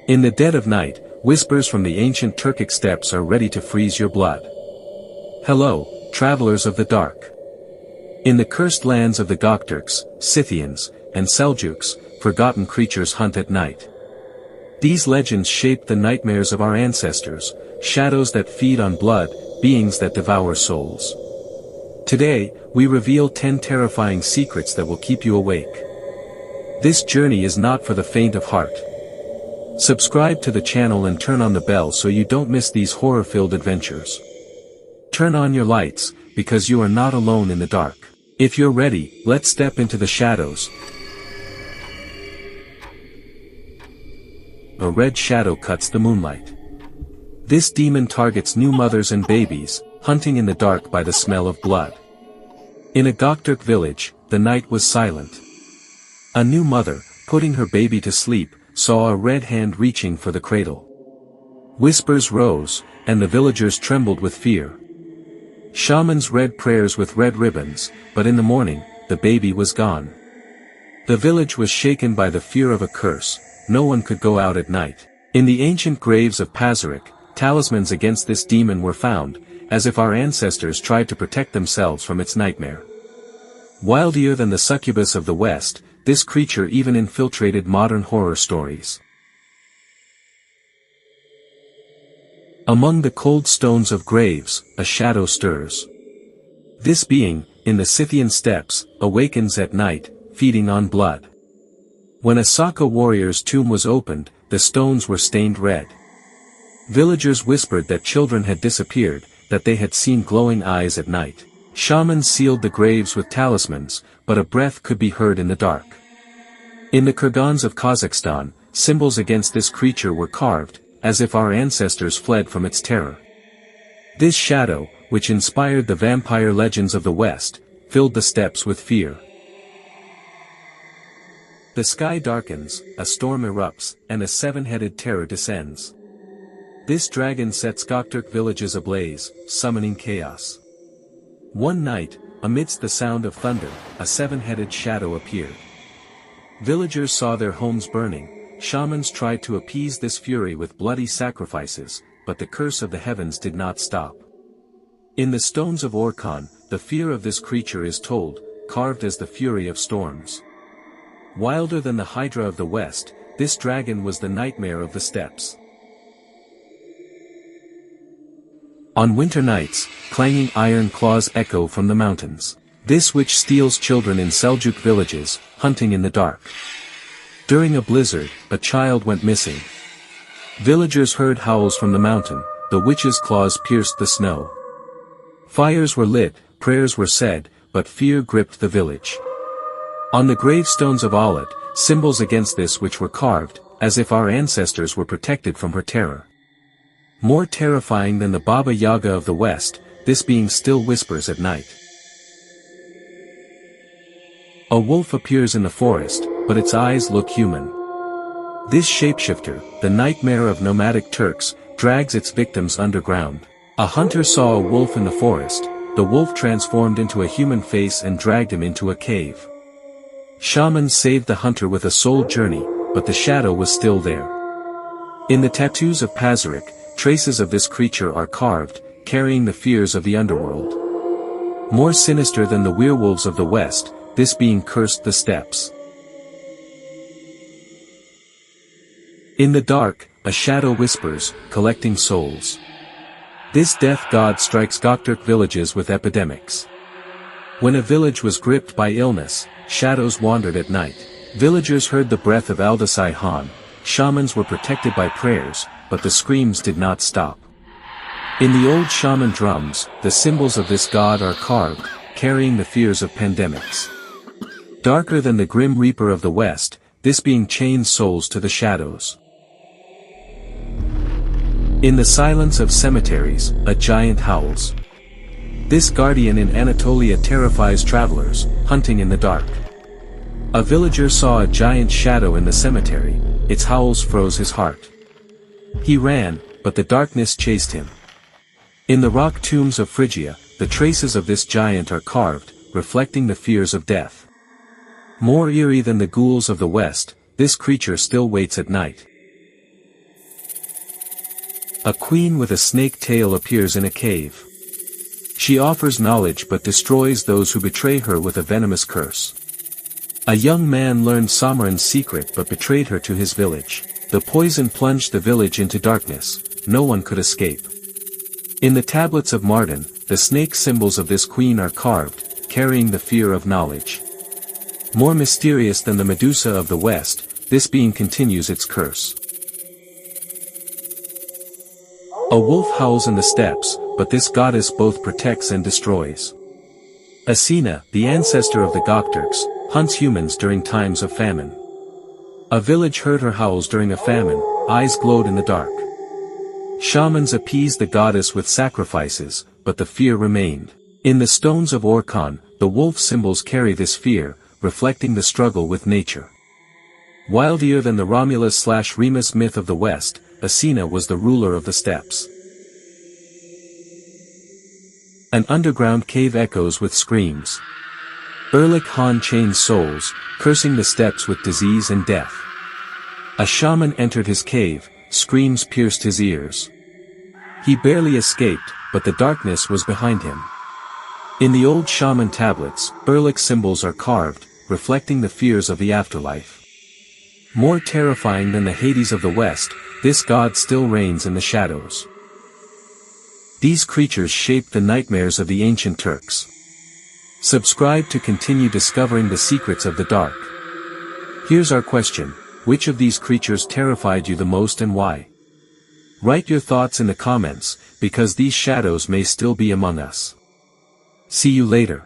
In the dead of night, whispers from the ancient Turkic steppes are ready to freeze your blood. Hello, travelers of the dark. In the cursed lands of the Gökturks, Scythians, and Seljuks, forgotten creatures hunt at night. These legends shaped the nightmares of our ancestors, shadows that feed on blood, beings that devour souls. Today, we reveal 10 terrifying secrets that will keep you awake. This journey is not for the faint of heart. Subscribe to the channel and turn on the bell so you don't miss these horror-filled adventures. Turn on your lights, because you are not alone in the dark. If you're ready, let's step into the shadows. A red shadow cuts the moonlight. This demon targets new mothers and babies, hunting in the dark by the smell of blood. In a Göktürk village, the night was silent. A new mother, putting her baby to sleep, saw a red hand reaching for the cradle. Whispers rose, and the villagers trembled with fear. Shamans read prayers with red ribbons, but in the morning, the baby was gone. The village was shaken by the fear of a curse. No one could go out at night. In the ancient graves of Pazyryk, talismans against this demon were found, as if our ancestors tried to protect themselves from its nightmare. Wilder than the succubus of the West, this creature even infiltrated modern horror stories. Among the cold stones of graves, a shadow stirs. This being, in the Scythian steppes, awakens at night, feeding on blood. When a Saka warrior's tomb was opened, the stones were stained red. Villagers whispered that children had disappeared, that they had seen glowing eyes at night. Shamans sealed the graves with talismans, but a breath could be heard in the dark. In the kurgans of Kazakhstan, symbols against this creature were carved, as if our ancestors fled from its terror. This shadow, which inspired the vampire legends of the West, filled the steppes with fear. The sky darkens, a storm erupts, and a seven-headed terror descends. This dragon sets Göktürk villages ablaze, summoning chaos. One night, amidst the sound of thunder, a seven-headed shadow appeared. Villagers saw their homes burning. Shamans tried to appease this fury with bloody sacrifices, but the curse of the heavens did not stop. In the stones of Orkan, the fear of this creature is told, carved as the fury of storms. Wilder than the Hydra of the West, this dragon was the nightmare of the steppes. On winter nights, clanging iron claws echo from the mountains. This witch steals children in Seljuk villages, hunting in the dark. During a blizzard, a child went missing. Villagers heard howls from the mountain, the witch's claws pierced the snow. Fires were lit, prayers were said, but fear gripped the village. On the gravestones of Alet, symbols against this witch were carved, as if our ancestors were protected from her terror. More terrifying than the Baba Yaga of the West, this being still whispers at night. A wolf appears in the forest, but its eyes look human. This shapeshifter, the nightmare of nomadic Turks, drags its victims underground. A hunter saw a wolf in the forest. The wolf transformed into a human face and dragged him into a cave. Shamans saved the hunter with a soul journey, but the shadow was still there. In the tattoos of Pazyryk, traces of this creature are carved, carrying the fears of the underworld. More sinister than the werewolves of the West, this being cursed the steppes. In the dark, a shadow whispers, collecting souls. This death god strikes Göktürk villages with epidemics. When a village was gripped by illness, shadows wandered at night. Villagers heard the breath of Erlik Han. Shamans were protected by prayers, but the screams did not stop. In the old shaman drums, the symbols of this god are carved, carrying the fears of pandemics. Darker than the grim reaper of the West, this being chains souls to the shadows. In the silence of cemeteries, a giant howls. This guardian in Anatolia terrifies travelers, hunting in the dark. A villager saw a giant shadow in the cemetery. Its howls froze his heart. He ran, but the darkness chased him. In the rock tombs of Phrygia, the traces of this giant are carved, reflecting the fears of death. More eerie than the ghouls of the West, this creature still waits at night. A queen with a snake tail appears in a cave. She offers knowledge but destroys those who betray her with a venomous curse. A young man learned Samaran's secret but betrayed her to his village. The poison plunged the village into darkness. No one could escape. In the tablets of Mardin, the snake symbols of this queen are carved, carrying the fear of knowledge. More mysterious than the Medusa of the West, this being continues its curse. A wolf howls in the steppes, but this goddess both protects and destroys. Asina, the ancestor of the Gökturks, hunts humans during times of famine. A village heard her howls during a famine, eyes glowed in the dark. Shamans appeased the goddess with sacrifices, but the fear remained. In the stones of Orkhon, the wolf symbols carry this fear, reflecting the struggle with nature. Wilder than the Romulus/Remus myth of the West, Asina was the ruler of the steppes. An underground cave echoes with screams. Erlik Han chains souls, cursing the steppes with disease and death. A shaman entered his cave, screams pierced his ears. He barely escaped, but the darkness was behind him. In the old shaman tablets, Erlik symbols are carved, reflecting the fears of the afterlife. More terrifying than the Hades of the West, this god still reigns in the shadows. These creatures shaped the nightmares of the ancient Turks. Subscribe to continue discovering the secrets of the dark. Here's our question: which of these creatures terrified you the most and why? Write your thoughts in the comments, because these shadows may still be among us. See you later.